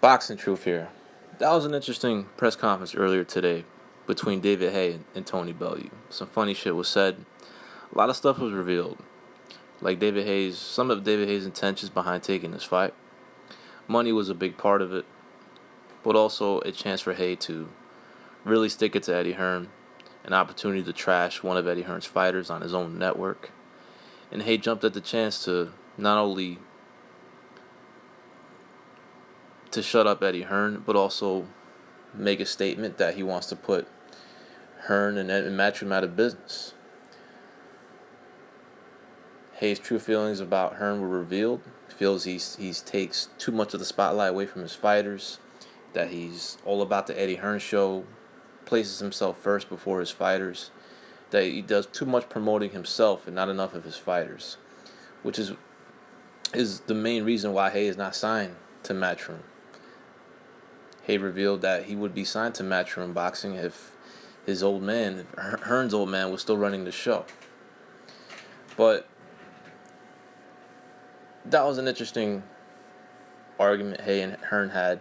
Boxing truth here. That was an interesting press conference earlier today between David Haye and Tony Bellew. Some funny shit was said. A lot of stuff was revealed. Like some of David Hayes' intentions behind taking this fight. Money was a big part of it, but also a chance for Haye to really stick it to Eddie Hearn, an opportunity to trash one of Eddie Hearn's fighters on his own network. And Haye jumped at the chance to not only to shut up Eddie Hearn, but also make a statement that he wants to put Hearn and Matchroom out of business. Haye's true feelings about Hearn were revealed. He feels he takes too much of the spotlight away from his fighters, that he's all about the Eddie Hearn show, places himself first before his fighters, that he does too much promoting himself and not enough of his fighters, which is the main reason why Haye is not signed to Matchroom. Haye revealed that he would be signed to Matchroom Boxing if Hearn's old man, was still running the show. But that was an interesting argument Haye and Hearn had.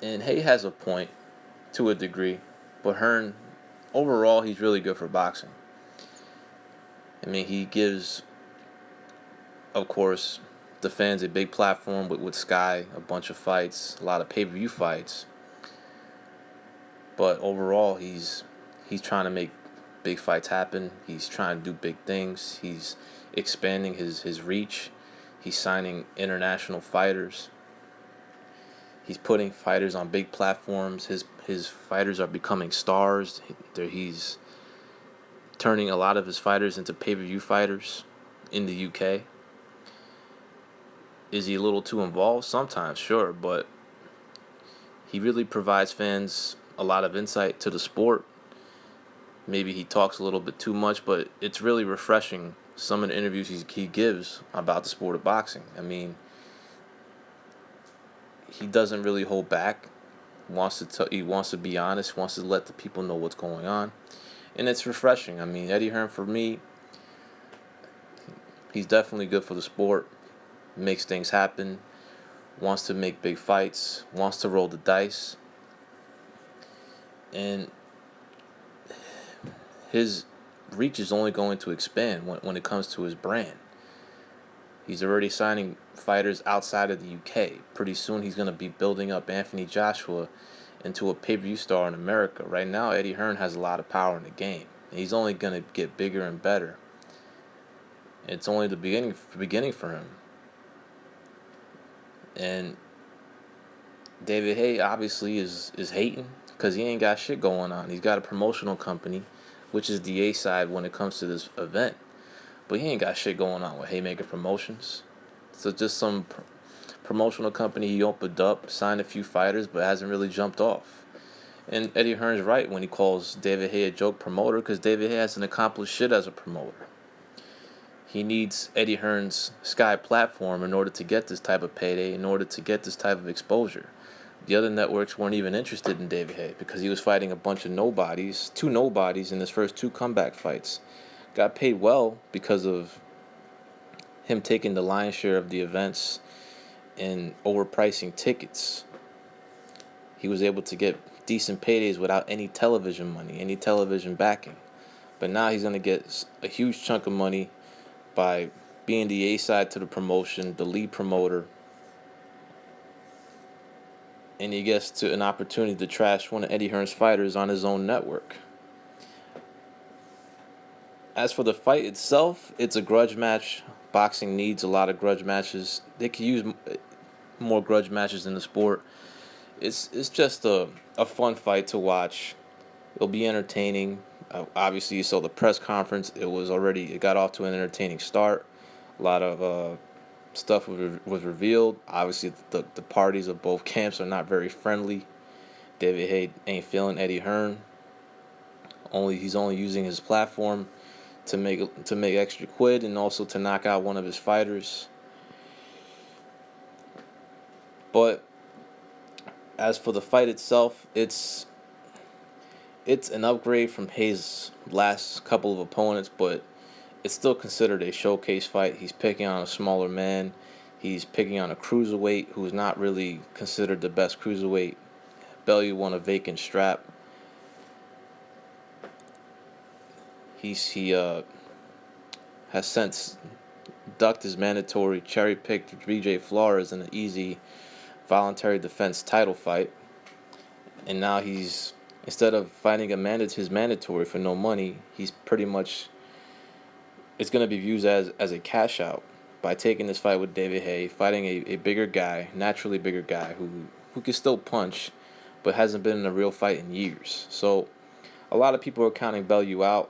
And Haye has a point to a degree, but Hearn, overall, he's really good for boxing. I mean, he gives, of course, the fans a big platform with Sky, a bunch of fights, a lot of pay-per-view fights. But overall, he's trying to make big fights happen. He's trying to do big things. He's expanding his reach. He's signing international fighters. He's putting fighters on big platforms. His fighters are becoming stars. He's turning a lot of his fighters into pay-per-view fighters in the UK. Is he a little too involved? Sometimes, sure, but he really provides fans a lot of insight to the sport. Maybe he talks a little bit too much, but it's really refreshing, some of the interviews he gives about the sport of boxing. I mean, he doesn't really hold back. He wants to be honest, wants to let the people know what's going on. And it's refreshing. I mean, Eddie Hearn, for me, he's definitely good for the sport. Makes things happen. Wants to make big fights. Wants to roll the dice. And his reach is only going to expand when it comes to his brand. He's already signing fighters outside of the UK. Pretty soon he's going to be building up Anthony Joshua into a pay-per-view star in America. Right now, Eddie Hearn has a lot of power in the game. And he's only going to get bigger and better. It's only the beginning for him. And David Haye obviously is hating because he ain't got shit going on. He's got a promotional company, which is the A side when it comes to this event. But he ain't got shit going on with Haymaker Promotions. So just some promotional company he opened up, signed a few fighters, but hasn't really jumped off. And Eddie Hearn's right when he calls David Haye a joke promoter, because David Haye hasn't accomplished shit as a promoter. He needs Eddie Hearn's Sky platform in order to get this type of payday, in order to get this type of exposure. The other networks weren't even interested in David Haye because he was fighting a bunch of nobodies, two nobodies in his first two comeback fights. Got paid well because of him taking the lion's share of the events and overpricing tickets. He was able to get decent paydays without any television money, any television backing. But now he's going to get a huge chunk of money by being the A side to the promotion, the lead promoter, and he gets to an opportunity to trash one of Eddie Hearn's fighters on his own network. As for the fight itself, it's a grudge match. Boxing needs a lot of grudge matches. They could use more grudge matches in the sport. It's just a fun fight to watch. It'll be entertaining. Obviously, you saw the press conference. It got off to an entertaining start. A lot of stuff was revealed. Obviously, the parties of both camps are not very friendly. David Haye ain't feeling Eddie Hearn. He's only using his platform to make extra quid and also to knock out one of his fighters. But as for the fight itself, it's an upgrade from Haye's last couple of opponents, but it's still considered a showcase fight. He's picking on a smaller man. He's picking on a cruiserweight who's not really considered the best cruiserweight. Bellew won a vacant strap. He has since ducked his mandatory, cherry-picked BJ Flores in an easy voluntary defense title fight, and now he's, instead of fighting his mandatory for no money, he's pretty much, it's going to be viewed as a cash out by taking this fight with David Haye, fighting a bigger guy, naturally bigger guy who can still punch, but hasn't been in a real fight in years. So a lot of people are counting Bellew out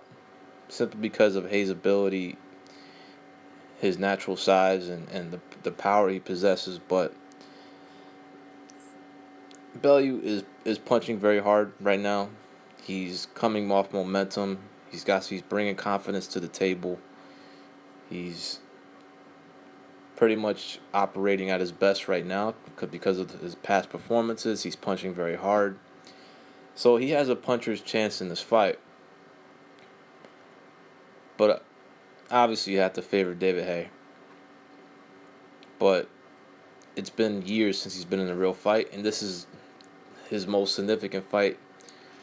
simply because of Haye's ability, his natural size, and the power he possesses. But Bellew is punching very hard right now. He's coming off momentum. He's bringing confidence to the table. He's pretty much operating at his best right now because of his past performances. He's punching very hard. So he has a puncher's chance in this fight. But obviously you have to favor David Haye. But it's been years since he's been in a real fight, and this is his most significant fight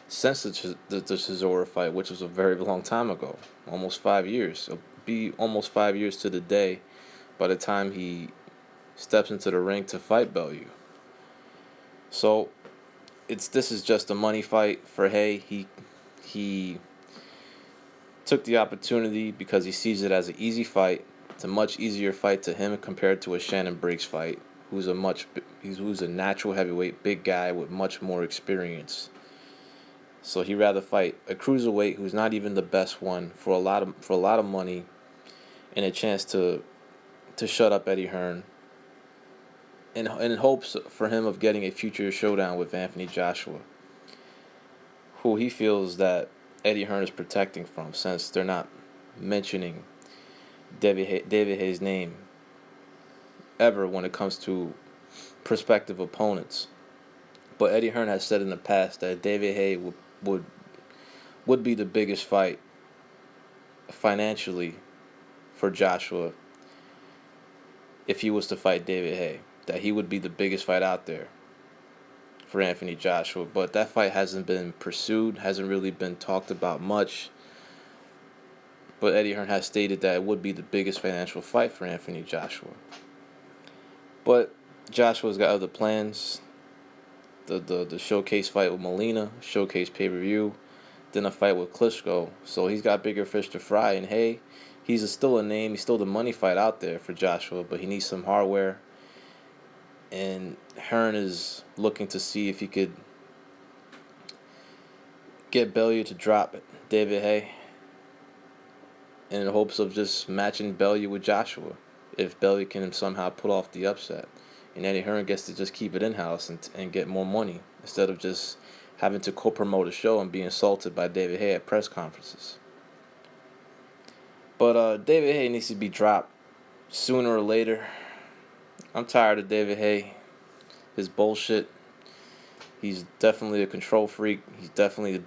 since the Chisora fight, which was a very long time ago, almost 5 years. It'll be almost 5 years to the day by the time he steps into the ring to fight Bellew. So this is just a money fight for Haye. He took the opportunity because he sees it as an easy fight. It's a much easier fight to him compared to a Shannon Briggs fight, who's a natural heavyweight, big guy with much more experience. So he'd rather fight a cruiserweight who's not even the best one for a lot of money, and a chance to shut up Eddie Hearn, and in hopes for him of getting a future showdown with Anthony Joshua, who he feels that Eddie Hearn is protecting from, since they're not mentioning David Haye's name ever when it comes to prospective opponents. But Eddie Hearn has said in the past that David Haye would be the biggest fight financially for Joshua if he was to fight David Haye. That he would be the biggest fight out there for Anthony Joshua. But that fight hasn't been pursued, hasn't really been talked about much. But Eddie Hearn has stated that it would be the biggest financial fight for Anthony Joshua. But Joshua's got other plans. The showcase fight with Molina, showcase pay-per-view, then a fight with Klitschko. So he's got bigger fish to fry. And Haye, he's still a name. He's still the money fight out there for Joshua, but he needs some hardware. And Hearn is looking to see if he could get Bellew to drop David Haye in hopes of just matching Bellew with Joshua, if Bellew can somehow pull off the upset. And Eddie Hearn gets to just keep it in-house and get more money, instead of just having to co-promote a show and be insulted by David Haye at press conferences. But David Haye needs to be dropped sooner or later. I'm tired of David Haye, his bullshit. He's definitely a control freak. He's definitely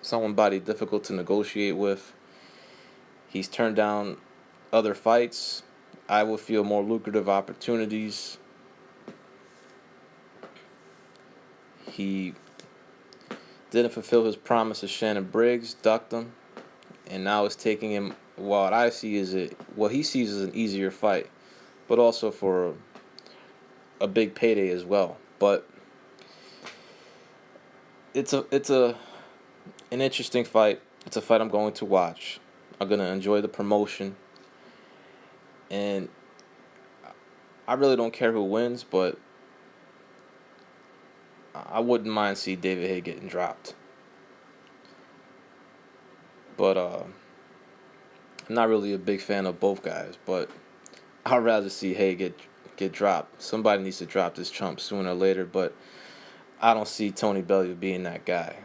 somebody difficult to negotiate with. He's turned down other fights. I would feel more lucrative opportunities. He didn't fulfill his promise to Shannon Briggs, ducked him, and now it's taking him what he sees as an easier fight, but also for a big payday as well. But it's an interesting fight. It's a fight I'm going to watch. I'm gonna enjoy the promotion, and I really don't care who wins, but I wouldn't mind see David Haye getting dropped. But I'm not really a big fan of both guys, but I'd rather see Haye get dropped. Somebody needs to drop this chump sooner or later, but I don't see Tony Bellew being that guy.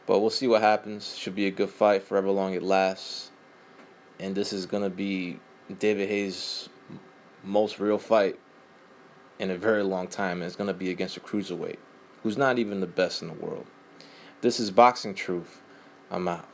But we'll see what happens. Should be a good fight for however long it lasts. And this is going to be David Haye's most real fight in a very long time. And it's going to be against a cruiserweight who's not even the best in the world. This is Boxing Truth. I'm out.